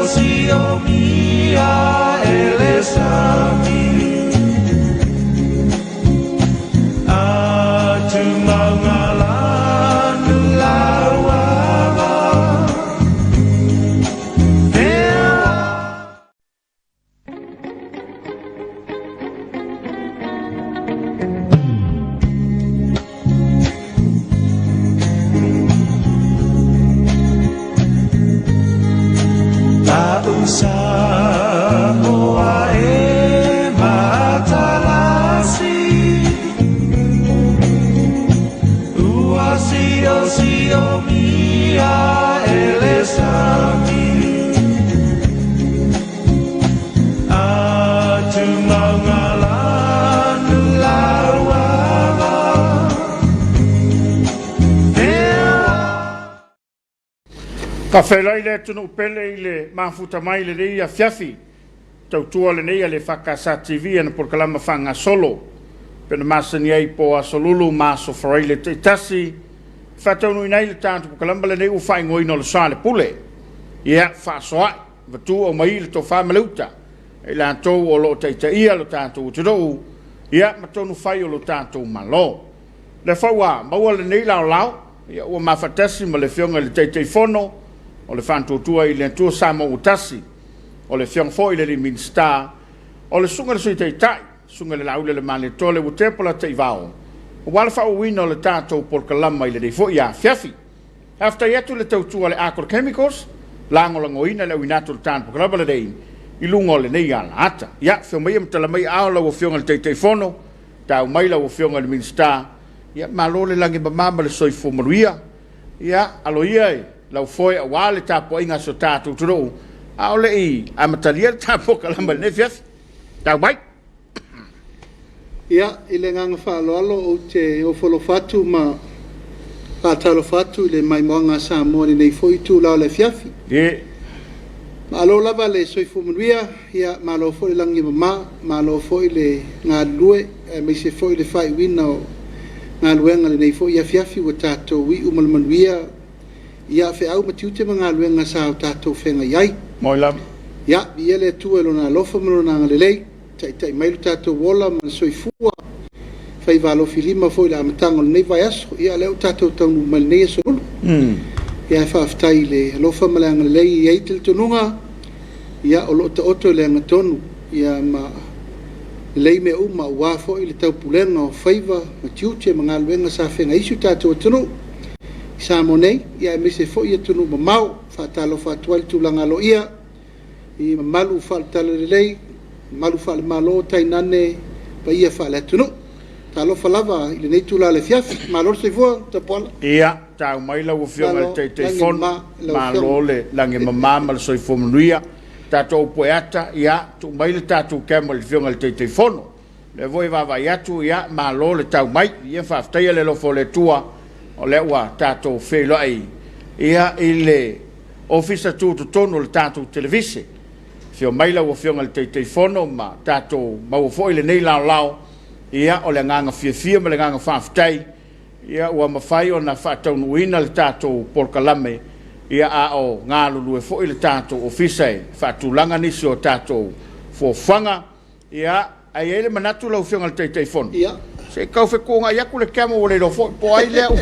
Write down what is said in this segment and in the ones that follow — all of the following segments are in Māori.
si o mia elesami atu mangalanu lawala Samoa e matalasi Ua si o mia elesami Atu mangalanu lawala Ka whelai le tunu pele i le mafuta mai le rei a fiafi. Tautua le nei a le whakasa TV ana por kalama whanga solo. Pena masani ai po a solulu maso wharai le te tasi. Whataunu inai le tātu por kalama le nei u whai ngoi no le Soalepule. Ia whasoai. Vatu o mai le to whamaleuta. E la tau o lo teita ia lo tātu utirou. Ia matonu whai o lo tātu malo. Le whaua maua le nei lao lao. Ia ua mawhatasi ma le whionga le teitei fono. O le whantutua i le tua Samoa utasi, o le whiong fo i le minsta, o le sunga le sui tei tai, sunga le laule le male tole u tepola tei vao. O wala whao wina o le tātou polkalama i le dei fo i a fiafi. Hafta yetu le tautua le akor chemicals, lango la ngoina le uinato le tātou polkalama le dei, i lungo le nei ala ata. Ia, whio mai amtala mai ao la o whionga le teitei fono, tau mai la o whionga le minsta, ia, malo le langi mamama le soifu maruia, ia, alo ia e, lau foi a wale tapo inga so tatu turu au le I a matalia tapo kalamba ne fias tau bai ia ile nganga fa lolo o te o folo fatu ma ka talo fatu le mai monga Samoa nei foi tu la le fiafi e ma lo lava le soifu muia ia ma lo foi langi ma lo foi le nga lue me se foi le fai wino nga luenga le nei foi ia fiafi o tato wi umal manuia ia fe au matiute mga luenga sa tatou fenga iai moi lam ia biele tu elona lofa mona nga lelei tai mai tatou wola man soifua fai valo filima foi la matango nei vai aso ia le tatou tonu mal nei so ia fa aftai le lofa malanga lelei ia til tununga ia o lo oto le ngatonu ia ma lei me uma wa foi le tau pulenga o faiva matiute mga luenga sa fenga isu tatou tunu Samonei, ia me se fo ia tunu mamau, whatalo whatuali tūlanga lo ia, I malu whaatala lelei, malu whaale malo tainane, pa ia whaale tunu. Talo whalawa, I le nei tūla le fiafi, malo se fua, ta poala. Ia, tau mai lau whionga le te fon, malo le lange mamama le soi fomanuia, tātou poeata, ia, tu mai le tātou kema le whionga le te fono. Le voi vavai atu, ia, malo le tau mai, ia whaftaia le lofo le tua, o le ua tātou whelai ia I le ofisa tūtu tonu le tātou televise. Whio maila ua whionga le teitei whono ma tātou mau fo I le nei lao lao ia o le nganga whiawhia ma le nganga whawhtai ia ua mawhai o na whataunu ina le tātou porkalame ia a o ngā lulu e fo I le tātou ofisa e whatulanga nisi o tātou whanga ia ai ele manatu lau whionga le teitei whono. Ia. Se kau whekonga iaku le kemo o le rofo po ai leo.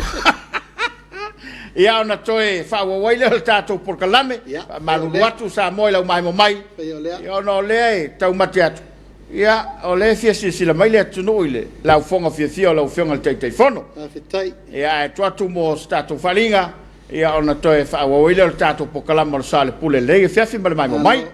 Ia ona toe whaua waile o le tātou porkalame. Malulu atu sa moi lau mai mo mai. Ia ona o lea e tau mati atu. Ia o lea fia sila mai le atu no ile. Lau fonga fia o lau whionga le teitei whono. Ia e tuatu mo tātou whalinga. Ia ona toe whaua waile o le tātou porkalame o le Soalepule. Lege fiafi ma le mai mo mai.